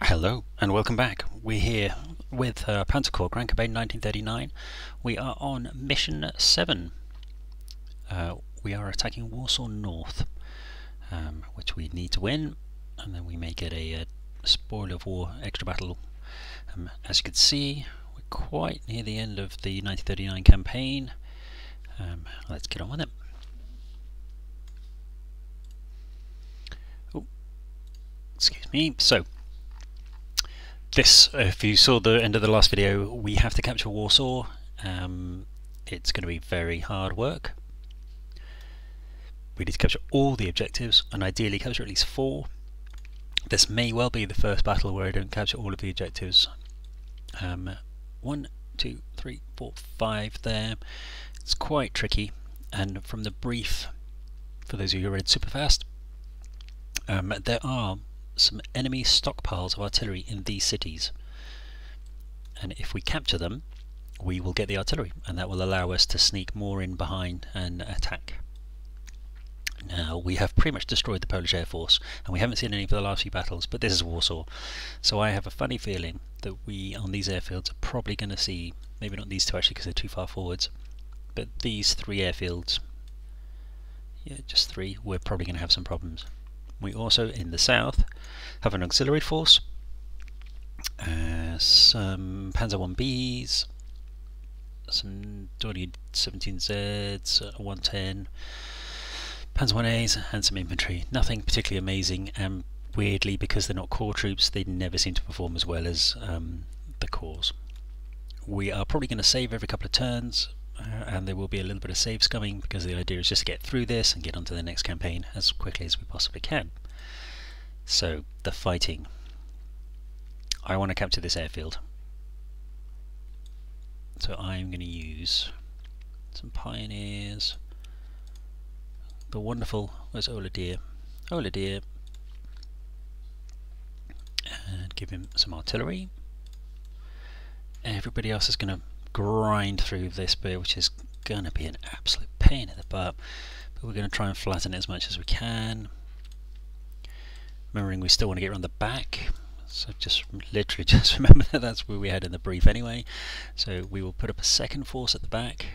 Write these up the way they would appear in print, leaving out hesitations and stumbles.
Hello and welcome back. We're here with Panzer Corps, Grand Campaign 1939. We are on mission 7. We are attacking Warsaw North, which we need to win, and then we may get a spoil of war extra battle. As you can see, we're quite near the end of the 1939 campaign. Let's get on with it. Oh, excuse me. So, this, if you saw the end of the last video, we have to capture Warsaw. It's going to be very hard work. We need to capture all the objectives and ideally capture at least 4. This may well be the first battle where I don't capture all of the objectives. 1, 2, 3, 4, 5 there. It's quite tricky, and from the brief, for those of you who read super fast, there are some enemy stockpiles of artillery in these cities, and if we capture them we will get the artillery, and that will allow us to sneak more in behind and attack. Now, we have pretty much destroyed the Polish Air Force, and we haven't seen any for the last few battles, but this is Warsaw, so I have a funny feeling that we on these airfields are probably going to see, maybe not these two actually because they're too far forwards, but these 3 airfields, yeah, just 3, we're probably going to have some problems. We also, in the south, have an auxiliary force, some Panzer 1Bs, some 17Zs, 110, Panzer 1As, and some infantry. Nothing particularly amazing, and weirdly, because they're not corps troops, they never seem to perform as well as the corps. We are probably going to save every couple of turns, and there will be a little bit of save scumming, because the idea is just to get through this and get onto the next campaign as quickly as we possibly can. So, the fighting. I want to capture this airfield. So I'm going to use some pioneers. The wonderful, where's Ola Deer? Ola Deer. And give him some artillery. Everybody else is going to grind through this bit, which is going to be an absolute pain in the butt, but we're going to try and flatten it as much as we can, remembering we still want to get around the back, so just literally just remember that that's where we had in the brief anyway. So we will put up a second force at the back,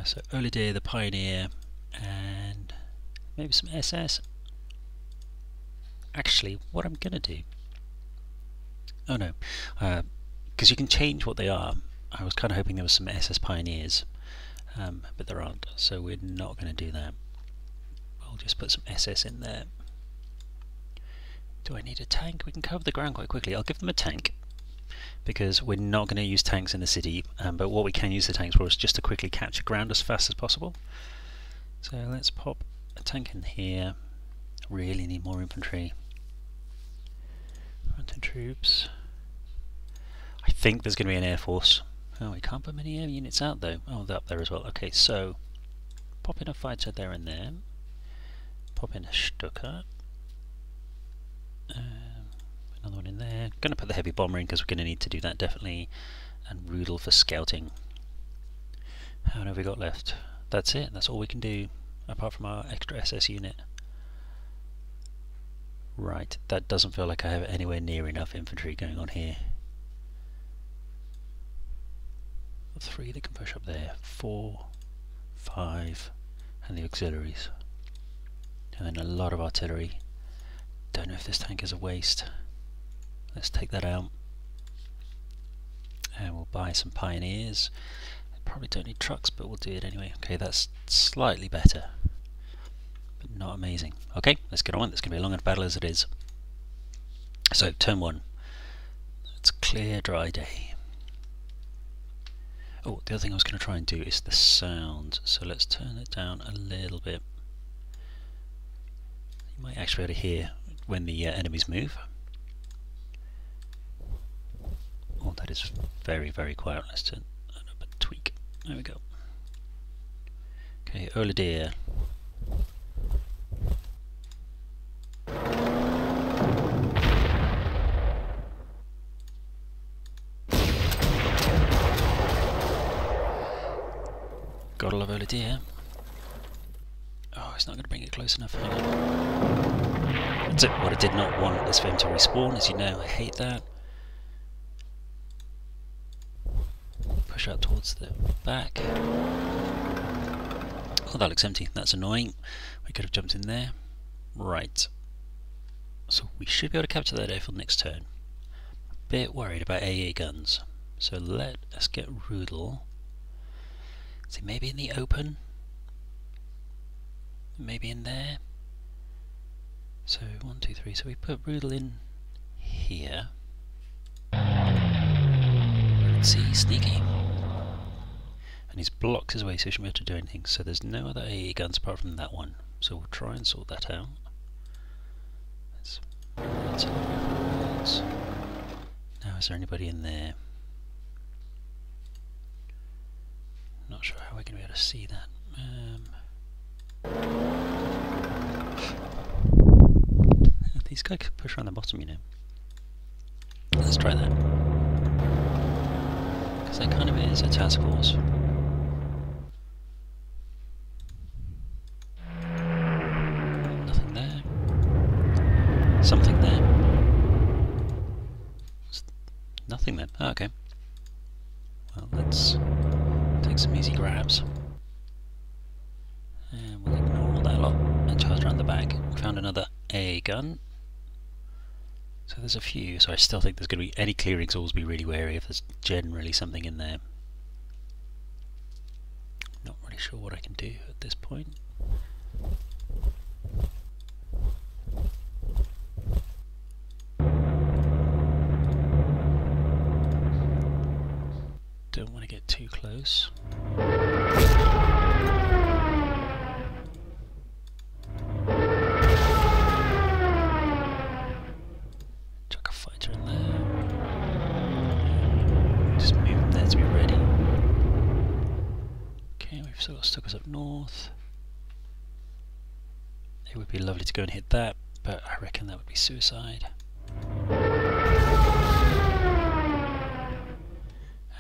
so Olidier the Pioneer and maybe some SS. Actually, what I'm going to do, oh no, because you can change what they are. I was kind of hoping there was some SS Pioneers, but there aren't, so we're not going to do that. I'll just put some SS in there. Do I need a tank? We can cover the ground quite quickly. I'll give them a tank, because we're not going to use tanks in the city, but what we can use the tanks for is just to quickly capture ground as fast as possible. So let's pop a tank in here. Really need more infantry. Mountain troops. I think there's going to be an air force. Oh, we can't put many air units out though. Oh, they're up there as well. Okay, so pop in a fighter there and there. Pop in a Stuka. Another one in there. Going to put the heavy bomber in because we're going to need to do that definitely. And Rudel for scouting. How many have we got left? That's it. That's all we can do apart from our extra SS unit. Right, that doesn't feel like I have anywhere near enough infantry going on here. 3 that can push up there, 4, 5, and the auxiliaries, and then a lot of artillery. Don't know if this tank is a waste. Let's take that out, and we'll buy some pioneers. Probably don't need trucks, but we'll do it anyway. Okay, that's slightly better, but not amazing. Okay, let's get on. It's going to be a long enough battle as it is. So, turn 1. It's a clear, dry day. Oh, the other thing I was going to try and do is the sound, so let's turn it down a little bit. You might actually be able to hear when the enemies move. Oh, that is very, very quiet. Let's turn that up a tweak. There we go. Okay, Olidier. Gotta love Olidier. Oh, it's not going to bring it close enough. Hang on. What I did not want is for him to respawn, as you know, I hate that. Push out towards the back. Oh, that looks empty, that's annoying. We could have jumped in there. Right. So we should be able to capture that airfield next turn. A bit worried about AA guns. So let us get Rudel. Is he maybe in the open? Maybe in there? So 1, 2, 3. So we put Rudel in here. Let's see, sneaky. And he's blocked his way, so he shouldn't be able to do anything. So there's no other AA guns apart from that one. So we'll try and sort that out. Let's now, is there anybody in there? Not sure how we're going to be able to see that. These guys could push around the bottom, you know. Let's try that. Because that kind of is a task force. Nothing there. Something there. Nothing there. Oh, okay. Well, let's take some easy grabs. And we'll ignore all that lot and charge around the back. We found another AA gun. So there's a few, so I still think there's going to be any clearings, always be really wary if there's generally something in there. Not really sure what I can do at this point. Don't want to get too close. Chuck a fighter in there. Just move him there to be ready. Okay, we've still got Stuckers up north. It would be lovely to go and hit that, but I reckon that would be suicide.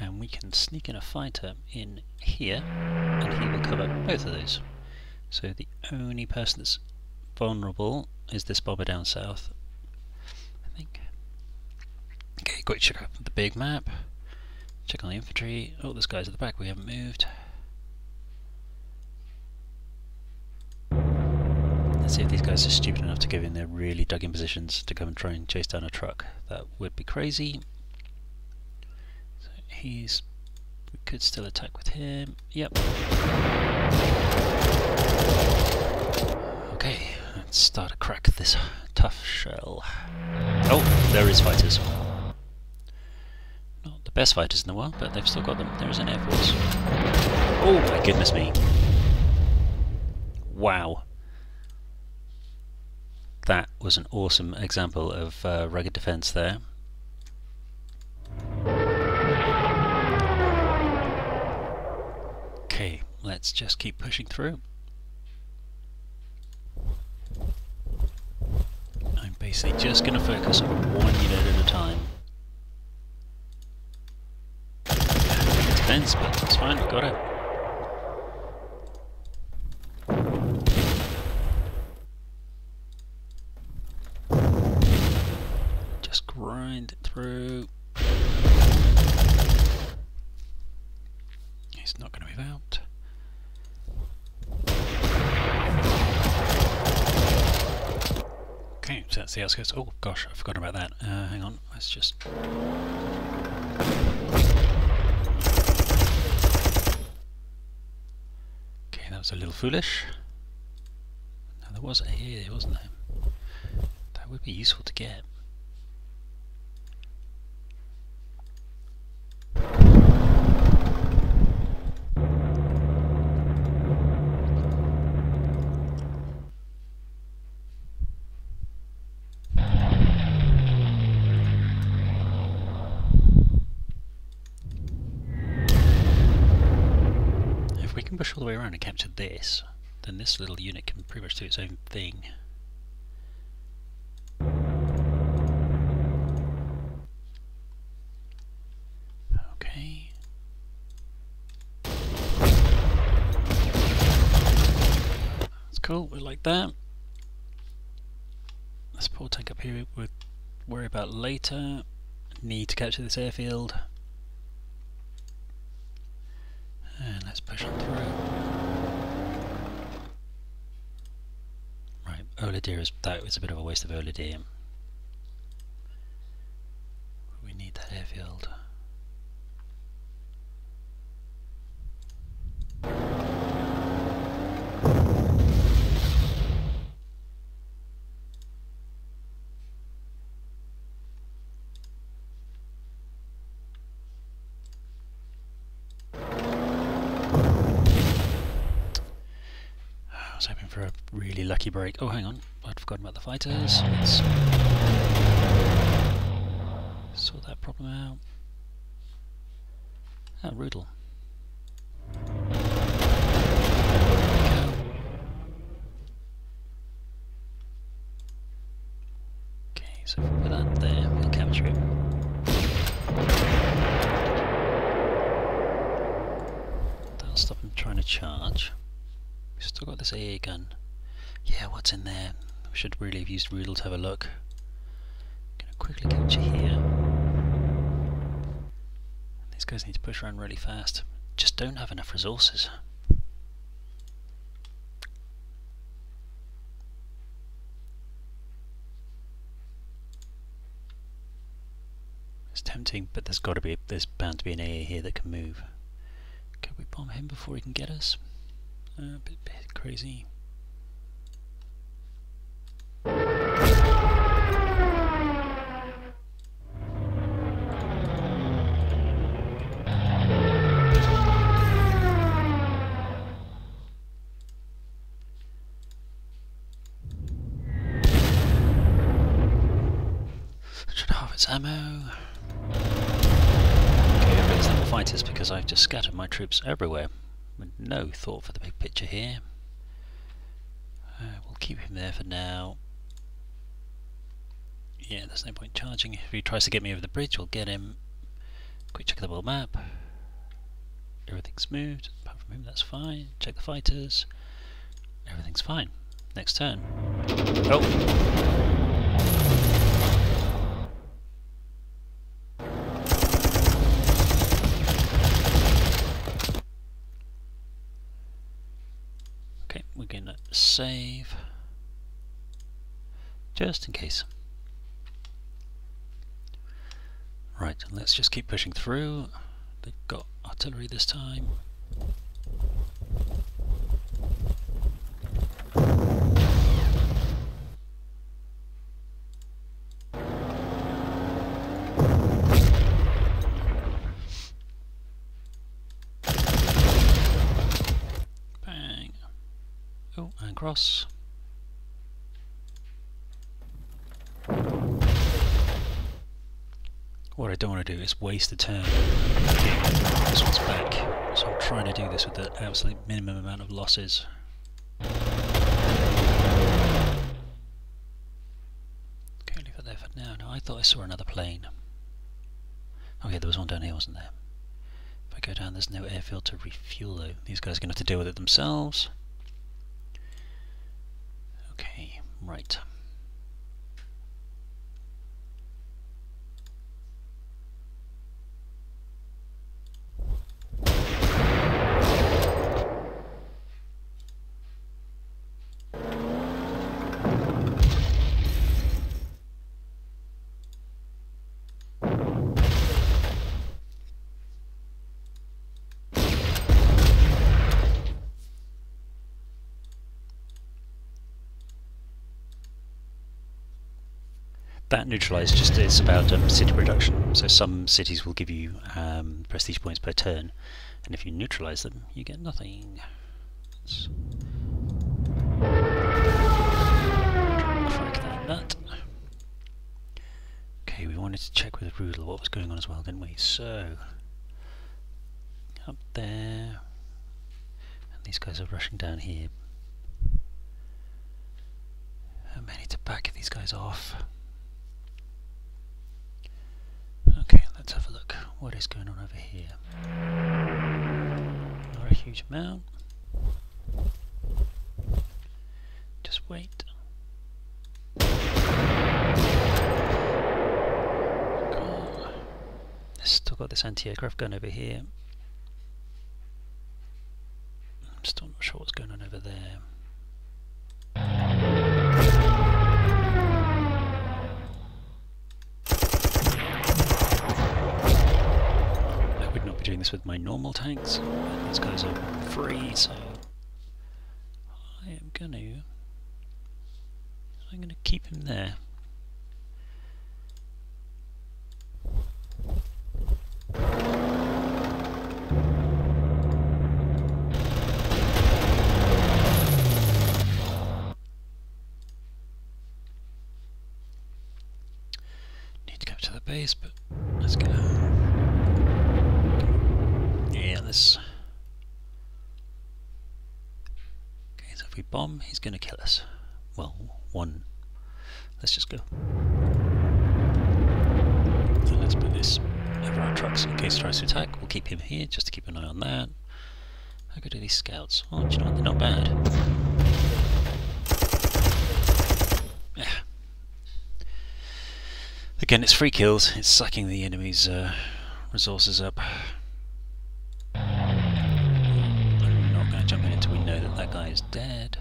And we can sneak in a fighter in here, and he will cover both of those. So the only person that's vulnerable is this bomber down south, I think. Okay, got to check out the big map. Check on the infantry. Oh, there's guys at the back, we haven't moved. Let's see if these guys are stupid enough to go in their really dug in positions to come and try and chase down a truck. That would be crazy. We could still attack with him. Yep. Okay, let's start to crack this tough shell. Oh, there is fighters. Not the best fighters in the world, but they've still got them. There is an air force. Oh my goodness me. Wow. That was an awesome example of rugged defense there. Okay, let's just keep pushing through. I'm basically just going to focus on one unit at a time. Defense, but it's fine, we've got it. Just grind it through. He's not going to move out. Okay, so that's the outskirts. Oh gosh, I forgot about that. Hang on, let's just... Okay, that was a little foolish. Now there was AA, wasn't there? That would be useful to get. Push all the way around and capture this, then this little unit can pretty much do its own thing. Okay. That's cool, we like that. support tank up here we'll worry about later. Need to capture this airfield. And let's push on through. Right, Oladir that was a bit of a waste of Oladir. We need that airfield. For a really lucky break. Oh, hang on, I'd forgotten about the fighters. Let's sort that problem out. Ah, Rudel. Okay, so if we put that there, we'll capture it. That'll stop him trying to charge. We've still got this AA gun. Yeah, what's in there? We should really have used Rudel to have a look. Gonna quickly capture here. These guys need to push around really fast. Just don't have enough resources. It's tempting, but there's bound to be an AA here that can move. Can we bomb him before he can get us? A bit crazy. Should halve its ammo. Okay, I've raised level fighters because I've just scattered my troops everywhere. With no thought for the big picture here. We'll keep him there for now. Yeah, there's no point charging. If he tries to get me over the bridge, we'll get him. Quick check of the world map. Everything's moved. Apart from him, that's fine. Check the fighters. Everything's fine. Next turn. Oh! We're going to save just in case. Right, let's just keep pushing through. They've got artillery this time. And cross. What I don't want to do is waste a turn getting this one's back, so I'm trying to do this with the absolute minimum amount of losses. Okay, leave it there for now. No, I thought I saw another plane. Okay, there was one down here, wasn't there? If I go down, there's no airfield to refuel though. These guys are going to have to deal with it themselves. Okay, right. That neutralise just is about city production. So some cities will give you prestige points per turn, and if you neutralise them, you get nothing. Crack that nut. Okay, we wanted to check with Rudel what was going on as well, didn't we? So up there, and these guys are rushing down here. I may need to back these guys off. Okay, let's have a look. What is going on over here? Not a huge amount. Just wait. this anti-aircraft gun over here. I'm still not sure what's going on over there. I would not be doing this with my normal tanks. These guys are free, so I'm gonna keep him there. Need to capture the base, but let's go. Yeah, let's. Okay, so if we bomb, he's going to kill us. Well, one. Let's just go. So let's put this over our trucks in case he tries to attack. We'll keep him here just to keep an eye on that. How good are these scouts? Oh, do you know what? They're not bad. Yeah. Again, it's free kills. It's sucking the enemy's resources up. I'm not going to jump in until we know that that guy is dead.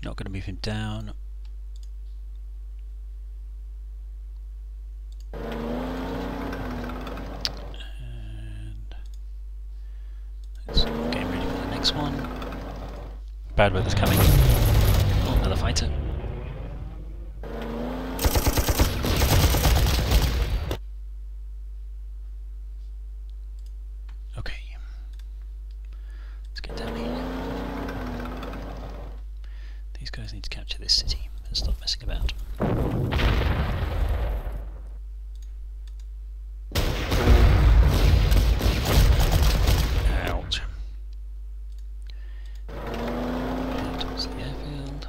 Not going to move him down. And let's get ready for the next one. Bad weather's coming. Oh, another fighter. Okay. Let's get down here. These guys need to capture this city and stop messing about. Ouch. Head towards the airfield.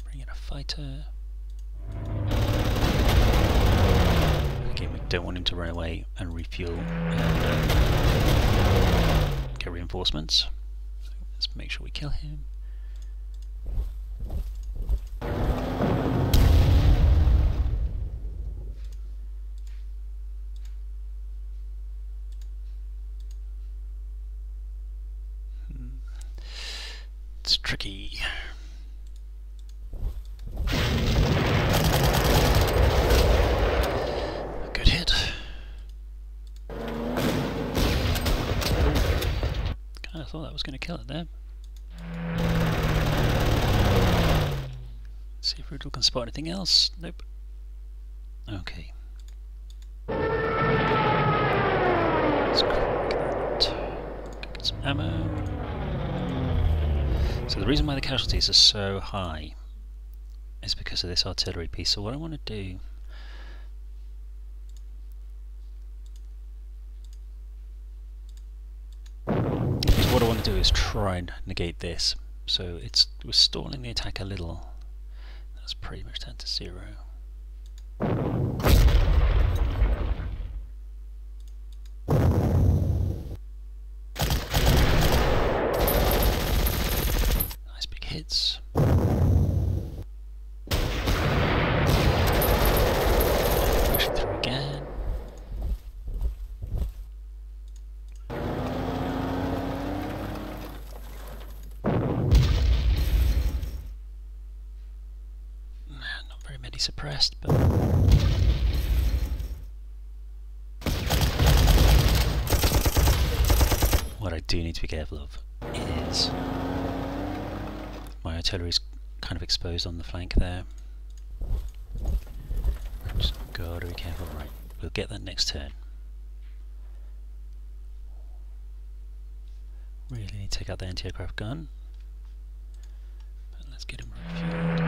Bring in a fighter. Again, we don't want him to run away and refuel and get reinforcements. So let's make sure we kill him. It's tricky. A good hit. Kinda thought that was going to kill it there. Let's see if Rudel can spot anything else. Nope. Okay. Let's crack that. Get some ammo. So the reason why the casualties are so high is because of this artillery piece. So what I want to do is try and negate this. So we're stalling the attack a little. That's pretty much down to 0. Nice big hits. Pushing through again. Not very many suppressed, but what I do need to be careful of is my artillery's kind of exposed on the flank there. Just gotta be careful. Right, we'll get that next turn. Really need to take out the anti-aircraft gun. But let's get him refueled.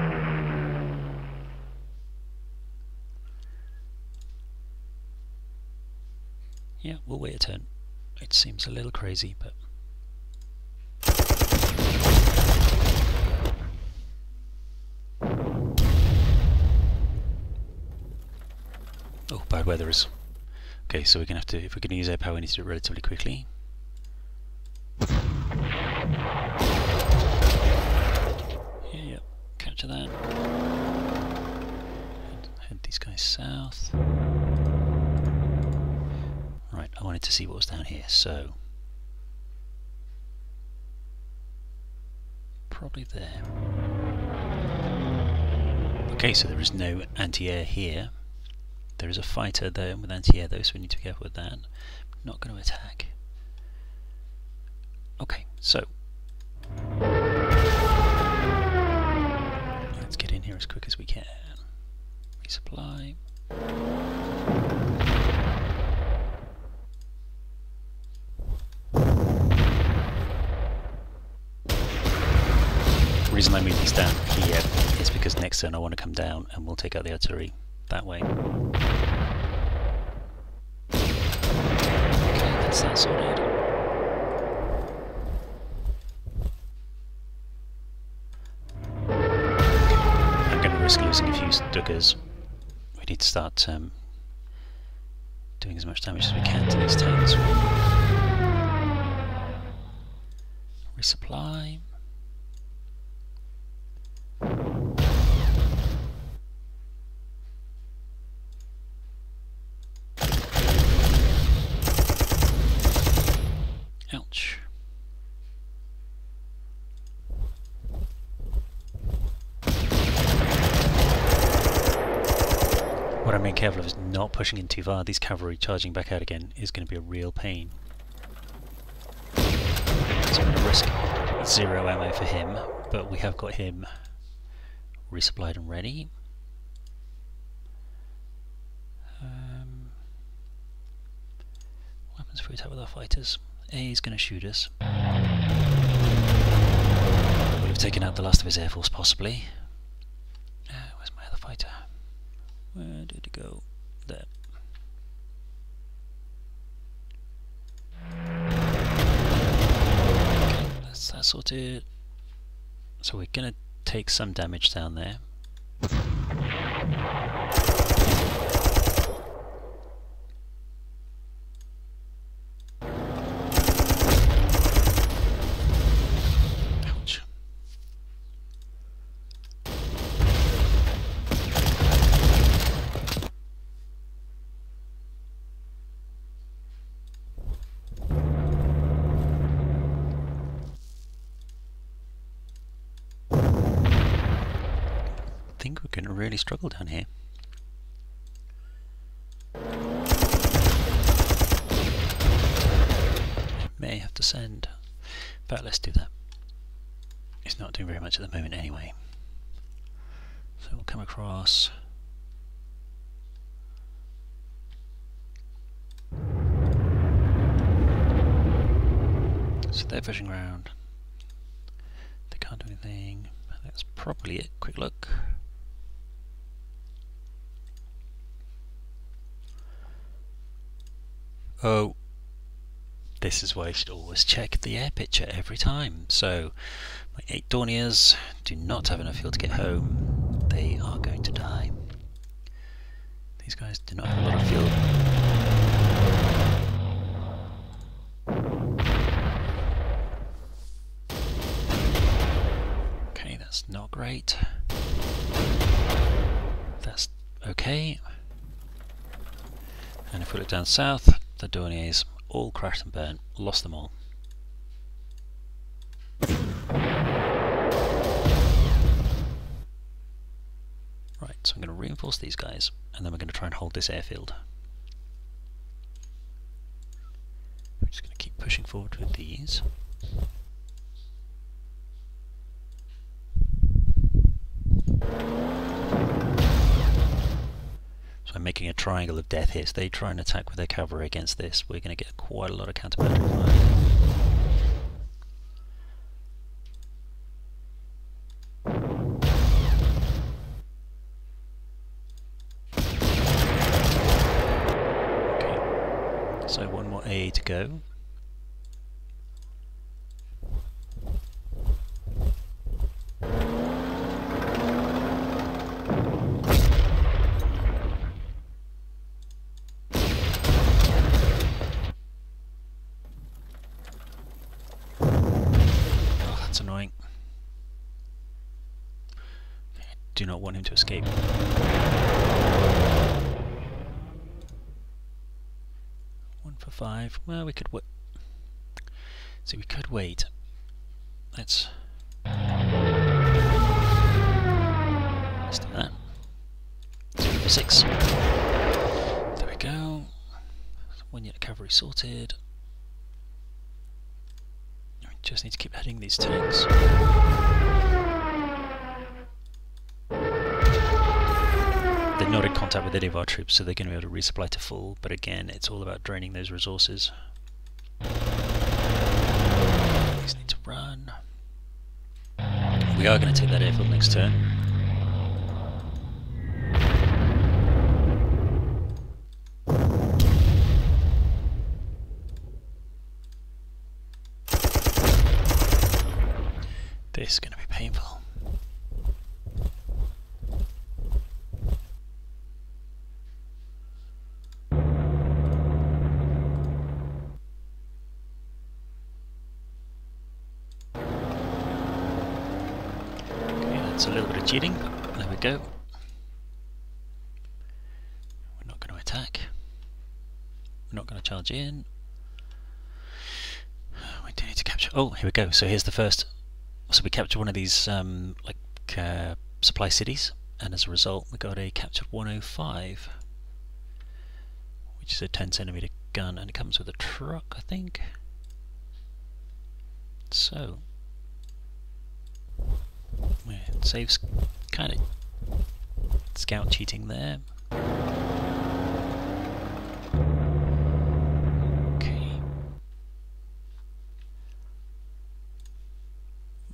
Yeah, we'll wait a turn. It seems a little crazy, but oh, bad weather is. Okay, so we're gonna have to, if we're gonna use air power, we need to do it relatively quickly. Yeah, capture that. And head these south. Right, I wanted to see what was down here, so probably there. Okay, so there is no anti-air here. There is a fighter there with anti-air though, so we need to be careful with that. Not going to attack. Okay, so let's get in here as quick as we can. Resupply. The reason I move these down here is because next turn I want to come down and we'll take out the artillery that way. Okay, that's that sorted. I'm going to risk losing a few Stukas. We need to start doing as much damage as we can to these tanks. Resupply. Ouch. What I'm being careful of is not pushing in too far. These cavalry charging back out again is going to be a real pain. So I'm going to risk 0 ammo for him, but we have got him resupplied and ready. What happens if we attack with our fighters? A is going to shoot us. Would have taken out the last of his air force, possibly. Where's my other fighter? Where did it go? There. Okay, that's that sorted. So we're going to take some damage down there. Ouch. I think we're going to really struggle down here. May have to send, but let's do that. It's not doing very much at the moment anyway. So we'll come across. So they're pushing around. They can't do anything. That's probably it. Quick look. Oh, this is why you should always check the air picture every time. So, my 8 Dorniers do not have enough fuel to get home. They are going to die. These guys do not have a lot of fuel. Okay, that's not great. That's okay. And if we look down south, the Dorniers all crashed and burned, lost them all. Right, so I'm going to reinforce these guys, and then we're going to try and hold this airfield. We're just going to keep pushing forward with these. So I'm making a triangle of death here, so they try and attack with their cavalry against this. We're going to get quite a lot of counter-battery fire. Okay, so one more AA to go. Annoying. I do not want him to escape. 105. Well, we could wait. So we could wait. Let's do that. 0 for 6. There we go. 1 unit cavalry sorted. We just need to keep heading these tanks. They're not in contact with any of our troops, so they're going to be able to resupply to full, but again, it's all about draining those resources. These need to run. We are going to take that airfield next turn. This is going to be painful. It's a little bit of cheating, but there we go. We're not going to attack. We're not going to charge in. We do need to capture. Oh, here we go. So here's the first. So we captured one of these supply cities, and as a result, we got a captured 105, which is a 10cm gun, and it comes with a truck, I think. So. It saves kind of scout cheating there. Okay.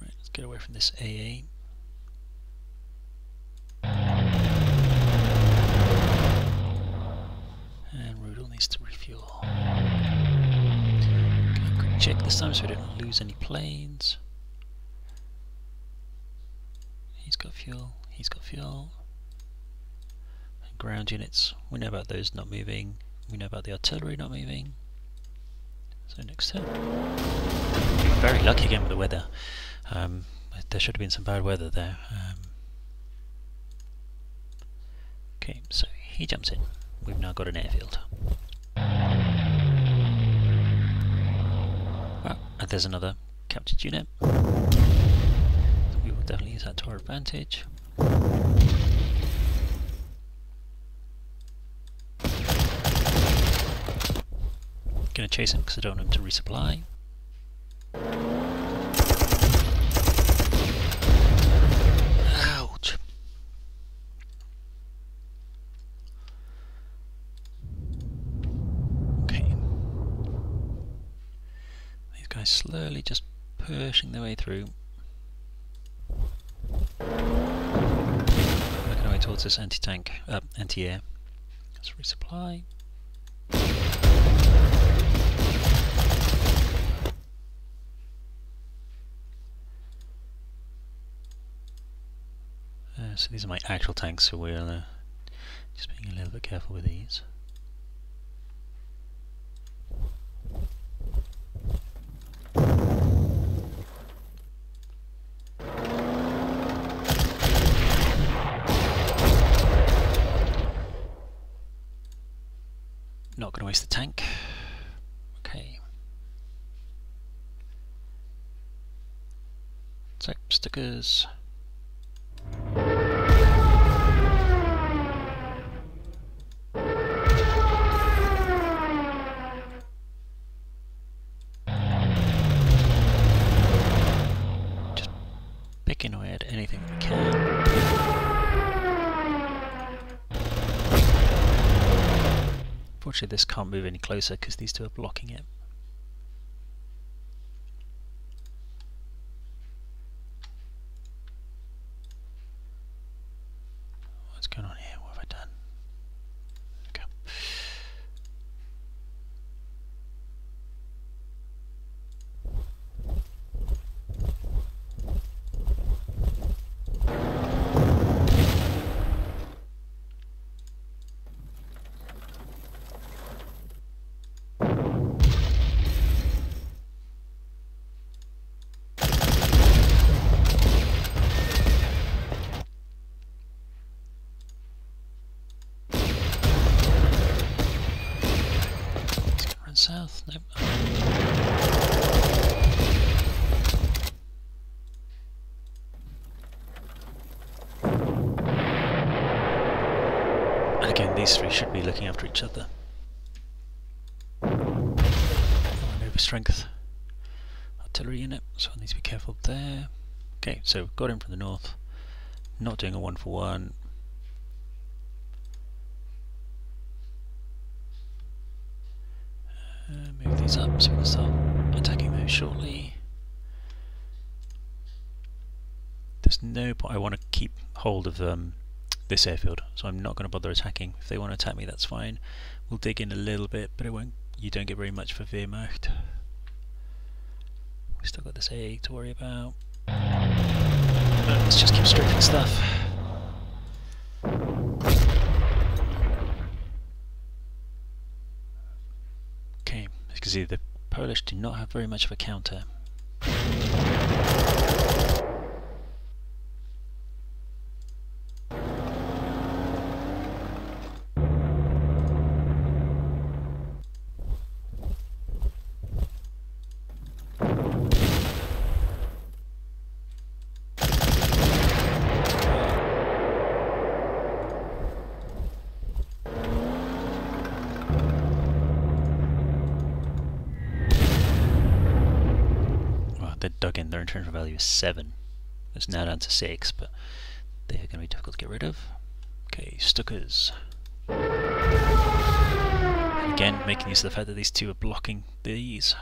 Right, let's get away from this AA. And Rudel needs to refuel. Okay, quick check this time so we don't lose any planes. He's got fuel, he's got fuel. And ground units, we know about those not moving. We know about the artillery not moving. So next turn. We're very lucky again with the weather. There should have been some bad weather there. Okay, so he jumps in. We've now got an airfield. Well, and there's another captured unit. We will definitely use that to our advantage. Gonna chase him because I don't want him to resupply. Ouch! Okay. These guys slowly just pushing their way through. Working our way towards this anti-tank, anti-air. Let's resupply. So these are my actual tanks, so we're just being a little bit careful with these. Not going to waste the tank. Okay. So, stickers. Just picking away at anything we can. Unfortunately, this can't move any closer because these two are blocking it. What's going on here? What have I done? Okay. these three should be looking after each other. An overstrength artillery unit, so I need to be careful there. Okay, so got in from the north, not doing a 1-for-1. Move these up so we can start attacking those shortly. There's no point. I want to keep hold of this airfield, so I'm not going to bother attacking. If they want to attack me, that's fine. We'll dig in a little bit, but it won't. You don't get very much for Wehrmacht. We still got this A to worry about. Let's just keep strafing stuff. Okay, as you can see, the Polish do not have very much of a counter. Dug in, their intrinsic value is 7. It's now down to 6, but they're going to be difficult to get rid of. Okay, Stuckers. Again, making use of the fact that these two are blocking these.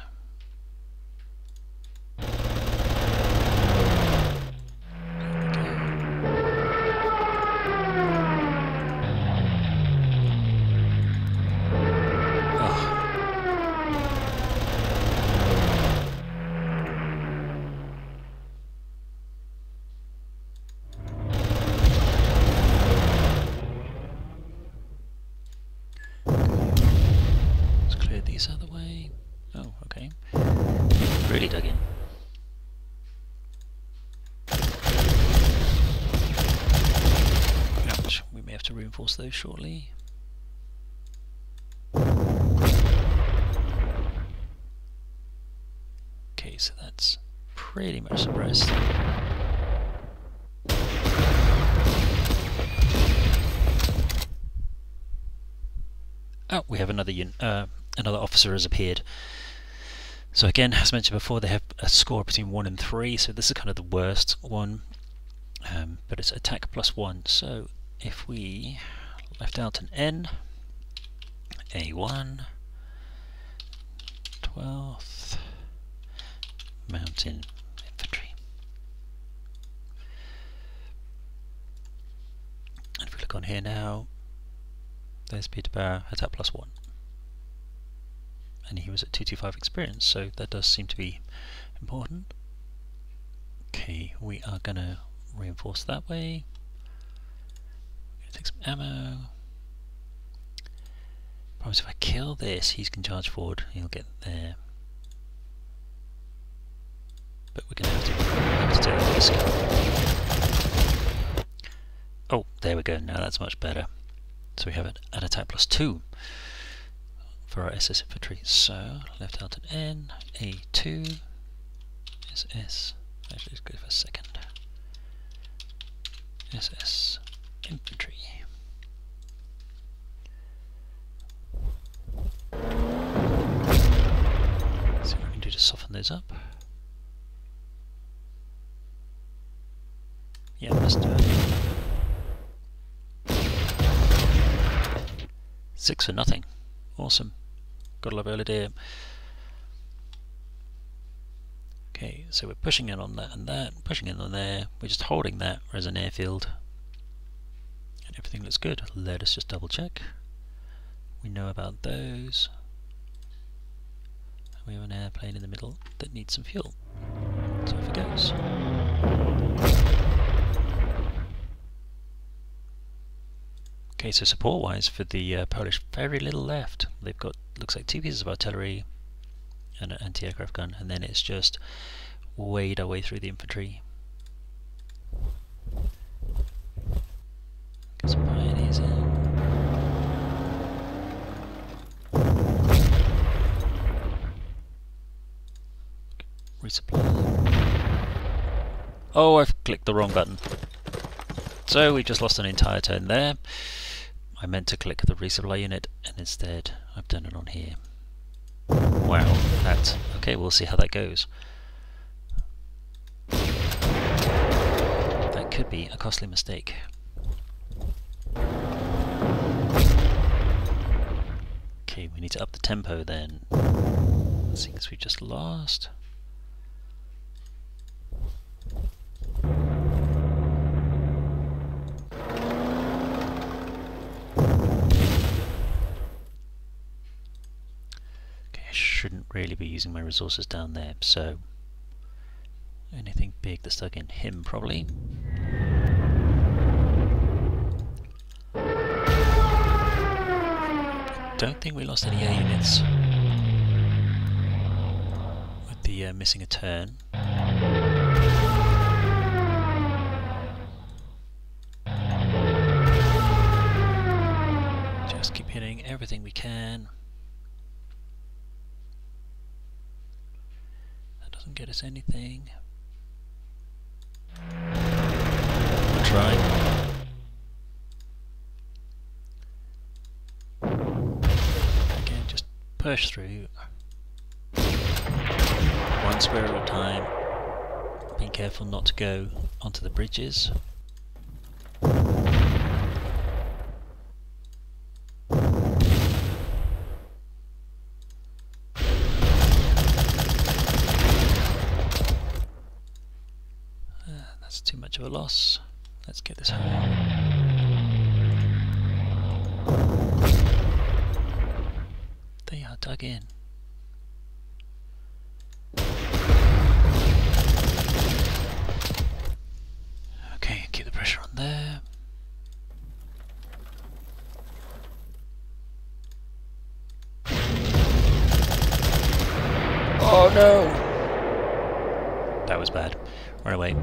These out of the way. Oh, okay. Really dug in. Ouch, we may have to reinforce those shortly. Okay, so that's pretty much suppressed. Oh, we have another unit. Another officer has appeared. So again, as mentioned before, they have a score between 1 and 3, so this is kind of the worst one, but it's attack +1. So if we left out an N, A1, 12th Mountain Infantry. And if we look on here now, there's Peterborough, attack +1. And he was at 225 experience, so that does seem to be important. Okay, we are going to reinforce that way. We're going to take some ammo. Promise if I kill this, he can charge forward, he'll get there. But we're going to have to take the risk. Oh, there we go, now that's much better. So we have an attack +2. For our SS infantry, so left out an N, A2, SS, actually let's go for a second, SS infantry. See what we can do to soften those up. Yeah, let's do it. 6 for nothing. Awesome. Gotta love early deer. Okay, so we're pushing in on that and that, pushing in on there. We're just holding that as an airfield. And everything looks good. Let us just double check. We know about those. And we have an airplane in the middle that needs some fuel. So off it goes. Okay, so support-wise for the Polish, very little left. They've got, looks like 2 pieces of artillery and an anti-aircraft gun, and then it's just wade our way through the infantry. Get some pioneers in. Resupply. Oh, I've clicked the wrong button. So we just lost an entire turn there. I meant to click the resupply unit and instead I've done it on here. Wow, that's okay, we'll see how that goes. That could be a costly mistake. Okay, we need to up the tempo then. Seeing as we just lost. Shouldn't really be using my resources down there, so anything big that's stuck in him probably. Don't think we lost any air units with the missing a turn. Just keep hitting everything we can. Doesn't get us anything. We'll try. Again, just push through. One square at a time. Being careful not to go onto the bridges. Too much of a loss. Let's get this home. They are dug in. Okay, keep the pressure on there. Oh no! That was bad. Run away.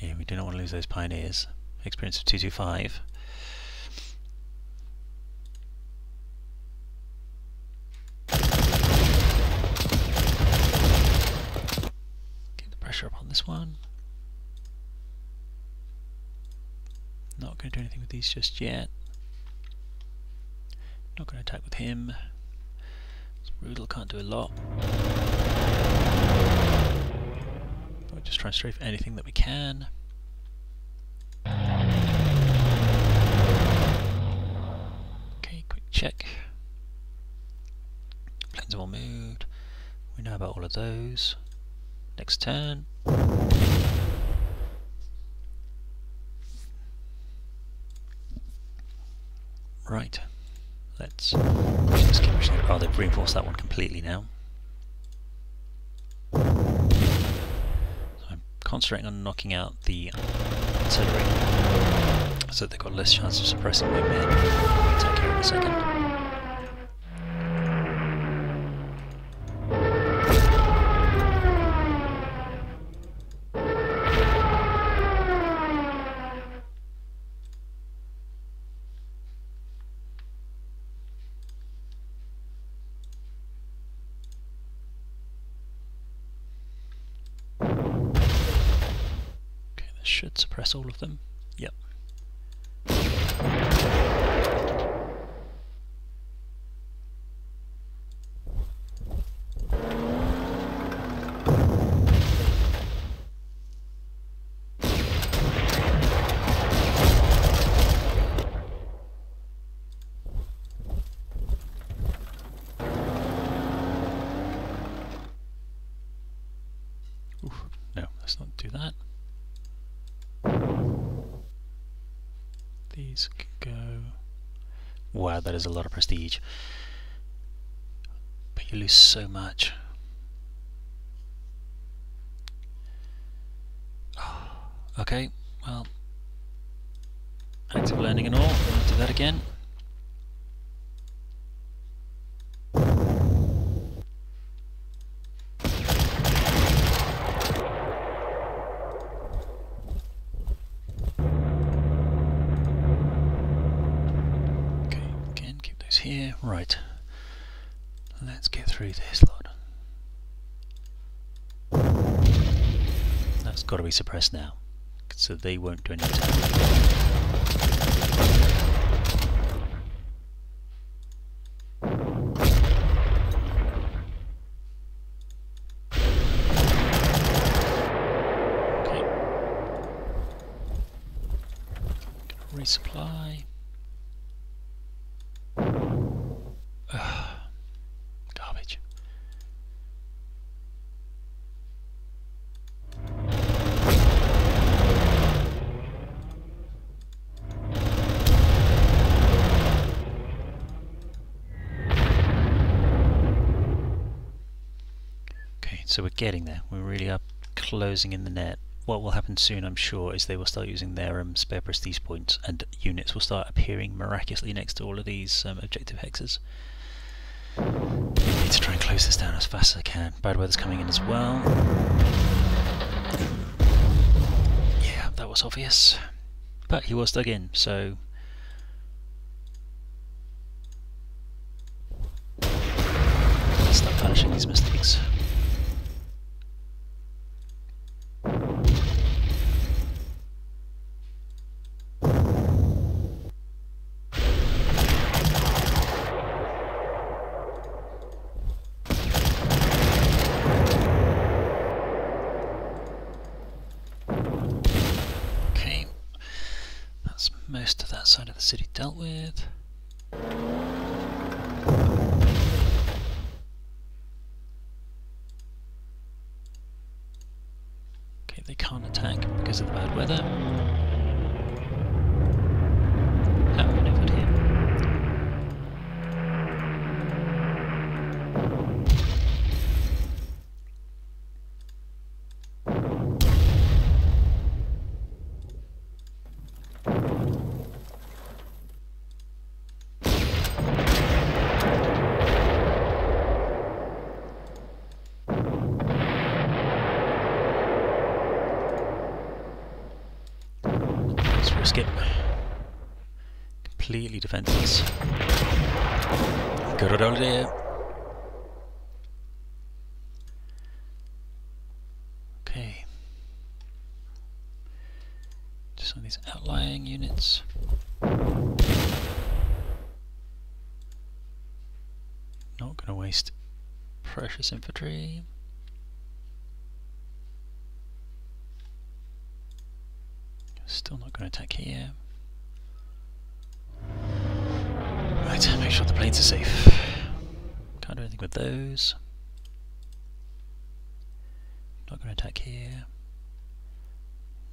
Yeah, we do not want to lose those pioneers. Experience of 225. Keep the pressure up on this one. Not going to do anything with these just yet. Not going to attack with him. Rudel can't do a lot. We'll just try and strafe anything that we can. Okay, quick check. Planes are all moved. We know about all of those. Next turn. Right. Let's just keep pushing it. Oh, they've reinforced that one completely now. So I'm concentrating on knocking out the artillery so that they've got less chance of suppressing my men. I'll attack here in a second. Should suppress all of them. Yep. Oof, no, let's not do that. These can go. Wow, that is a lot of prestige. But you lose so much. Okay, well, active learning and all. We'll do that again. Here, right. Let's get through this lot. That's got to be suppressed now, because so they won't do any attack. Resupply. Garbage. Okay, so we're getting there. We really are closing in the net. What will happen soon, I'm sure, is they will start using their spare prestige points, and units will start appearing miraculously next to all of these objective hexes. I need to try and close this down as fast as I can. Bad weather's coming in as well. Yeah, that was obvious. But he was dug in, so... let's start punishing these mistakes. Most of that side of the city dealt with. Okay, they can't attack because of the bad weather. Outmaneuvered here. Risk it. Completely defenseless. Good old idea. Okay. Just on these outlying units. Not going to waste precious infantry. Still not going to attack here. Right, make sure the planes are safe. Can't do anything with those. Not going to attack here.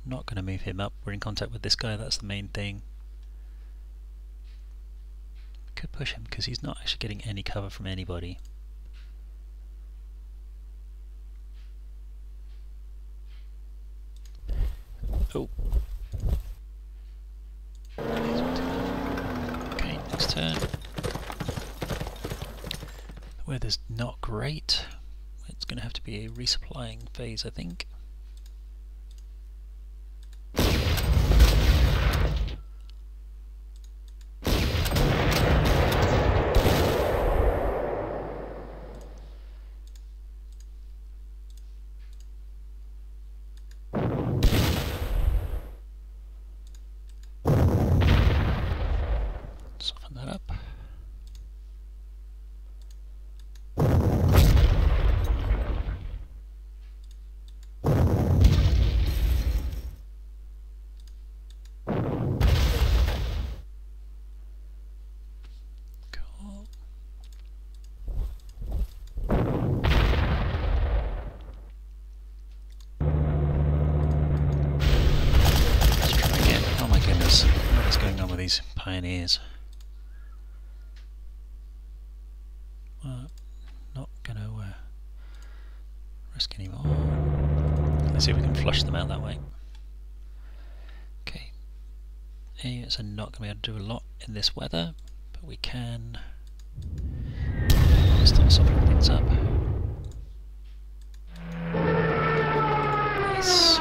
Not going to move him up. We're in contact with this guy, that's the main thing. Could push him because he's not actually getting any cover from anybody. Oh. Okay, next turn. The weather's not great. It's going to have to be a resupplying phase, I think. Soften that up. Cool. Let's try again. Oh my goodness, what is going on with these pioneers? Not going to risk any more. Let's see if we can flush them out that way. Okay. Units are not going to be able to do a lot in this weather, but we can start softening things up. Nice.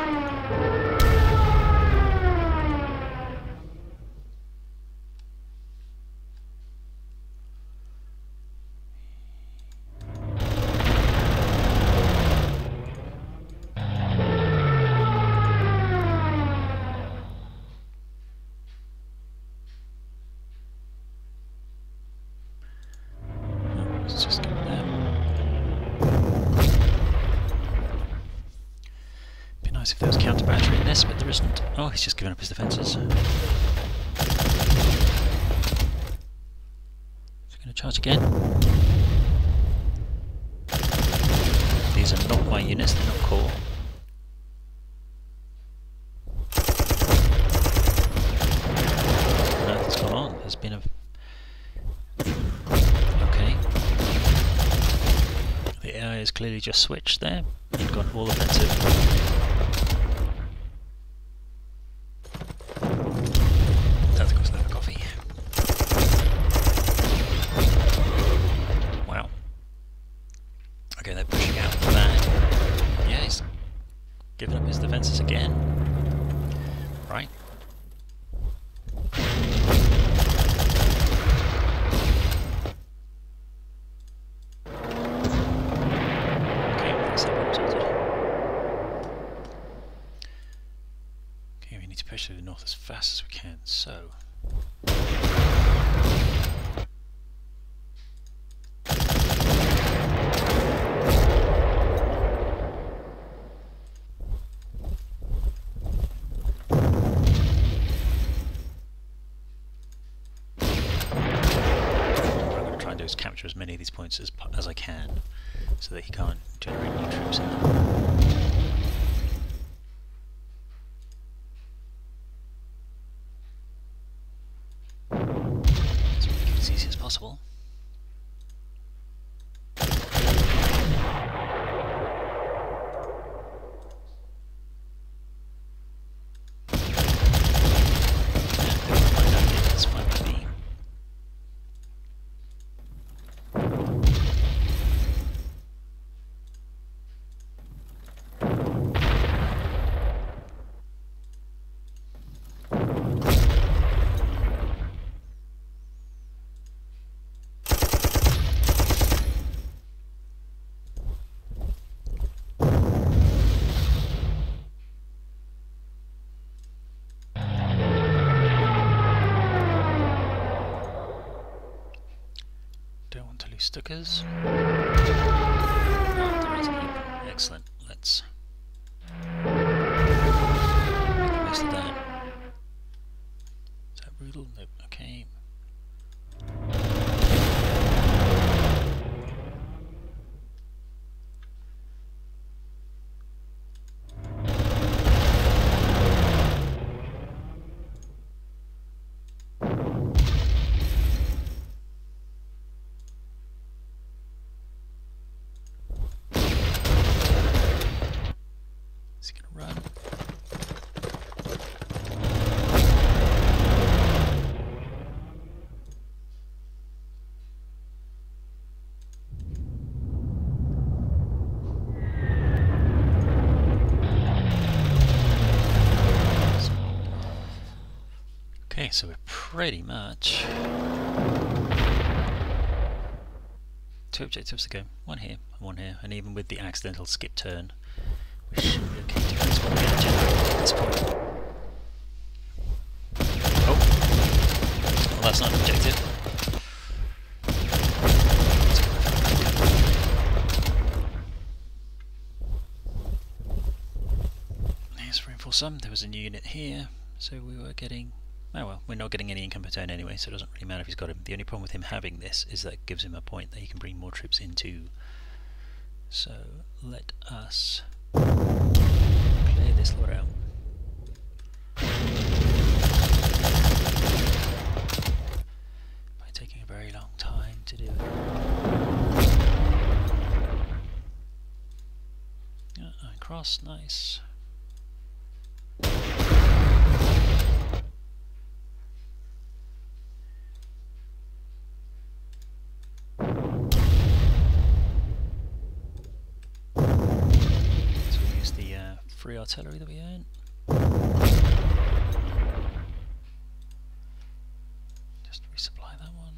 Nice if there was counter battery in this, but there isn't. Oh, he's just given up his defences. He's going to charge again. These are not my units, they're not core. No, what's gone on? There's been a... Okay. The AI has clearly just switched there and gone all offensive. That's got another coffee. Wow. Okay, they're pushing out the back. Yeah, he's given up his defences again. Right. Okay, we need to push to the north as fast as we can, so... is capture as many of these points as I can, so that he can't generate new troops in them. So we make it as easy as possible. That's fine with me. Stickers. Oh, there is an open. Excellent. Let's make the most of that. Is that brutal? Nope. Okay. Okay, so we're pretty much 2 objectives to go. One here, and even with the accidental skip turn, we should be okay to finish what we're going to generate at this point. Oh! Well, that's not an objective. Let's reinforce some. There was a new unit here, so we were getting... Oh well, we're not getting any income per turn anyway, so it doesn't really matter if he's got him. The only problem with him having this is that it gives him a point that he can bring more troops into. So let us clear this lot out. By taking a very long time to do it. Iron cross, nice. Free artillery that we earn. Just resupply that one.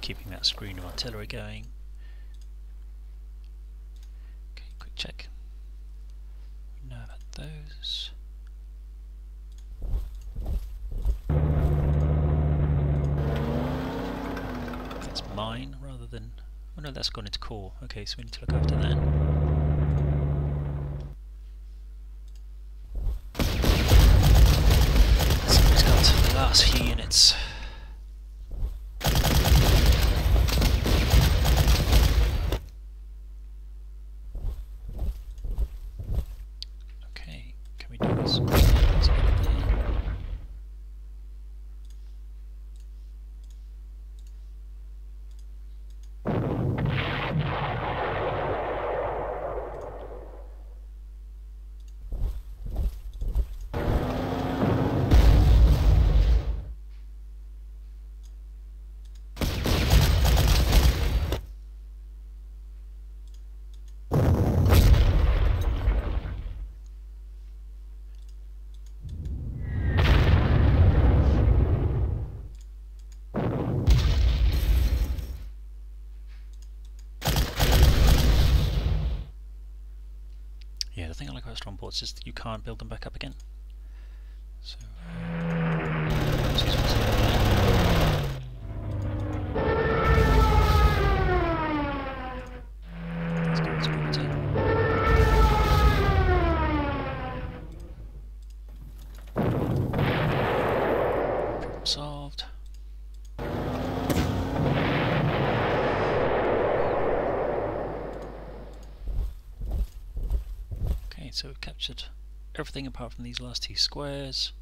keeping that screen of artillery going. Okay, quick check. We know about those. That's mine rather than... oh no, that's gone into core. Okay, so we need to look after that. So we've got the last few units. Okay, can we do this? Yeah, the thing I like about strong ports is that you can't build them back up again. So, let's go to quality. Problem solved. So we've captured everything apart from these last two squares.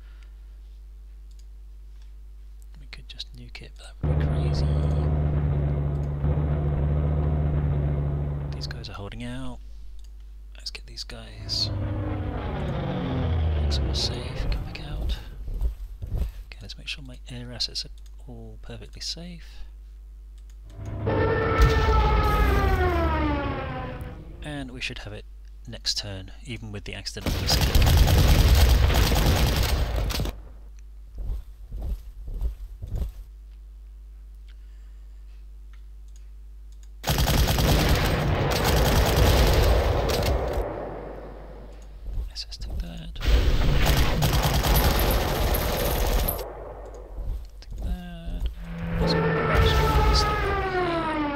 We could just nuke it, but that would be crazy. These guys are holding out. Let's get these guys. Make some safe, come back out. Okay, let's make sure my air assets are all perfectly safe. And we should have it next turn, even with the accidental escape. Let's take that. Take that. Let's go crash this thing over here.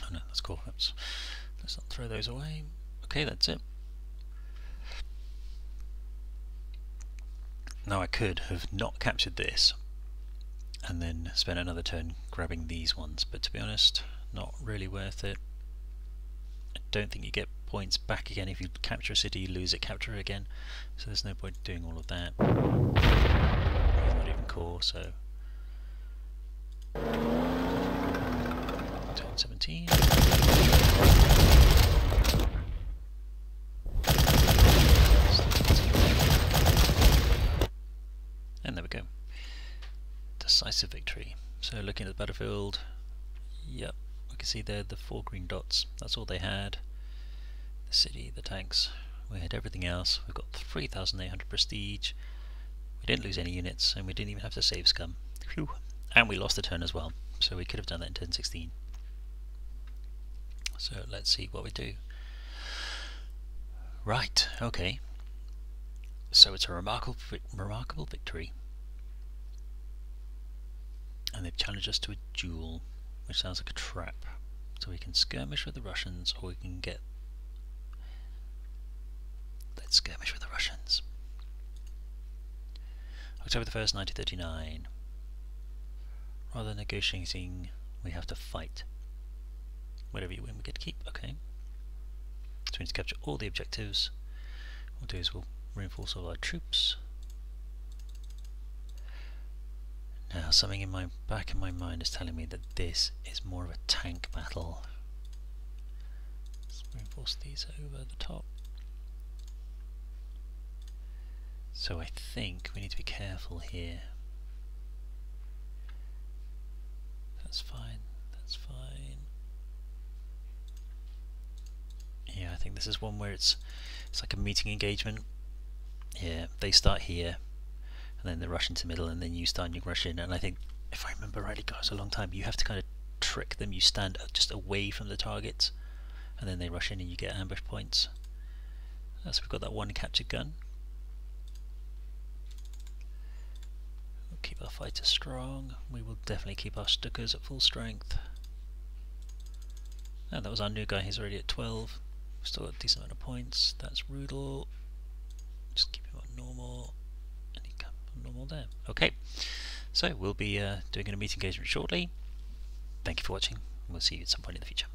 Oh no, that's cool. Let's not throw those away. Okay, that's it. Now I could have not captured this and then spent another turn grabbing these ones, but to be honest, not really worth it. I don't think you get points back again if you capture a city, you lose it, capture it again, so there's no point doing all of that. Not even core, so turn 17. And there we go. Decisive victory. So looking at the battlefield, yep, we can see there the 4 green dots. That's all they had. The city, the tanks, we had everything else. We've got 3,800 prestige. We didn't lose any units, and we didn't even have to save scum. Whew. And we lost a turn as well, so we could have done that in turn 16. So let's see what we do. Right, okay. So it's a remarkable victory. And they've challenged us to a duel, which sounds like a trap. So we can skirmish with the Russians, or we can get... Let's skirmish with the Russians. October the 1st, 1939. Rather than negotiating, we have to fight. Whatever you win, we get to keep. Okay. So we need to capture all the objectives. What we'll do is we'll reinforce all our troops. Now, something in my back of my mind is telling me that this is more of a tank battle. Let's reinforce these over the top. So I think we need to be careful here. That's fine. That's fine. Yeah, I think this is one where it's like a meeting engagement. Yeah, they start here, and then they rush into the middle, and then you start and you rush in. And I think, if I remember rightly, guys, a long time, you have to kind of trick them. You stand just away from the targets, and then they rush in and you get ambush points. So we've got that one captured gun. We'll keep our fighters strong. We will definitely keep our Stuckers at full strength. And that was our new guy, he's already at 12. Still got a decent amount of points. That's Rudel. Just keep him on normal. And he can on normal there. Okay, so we'll be doing a meeting engagement shortly. Thank you for watching. We'll see you at some point in the future.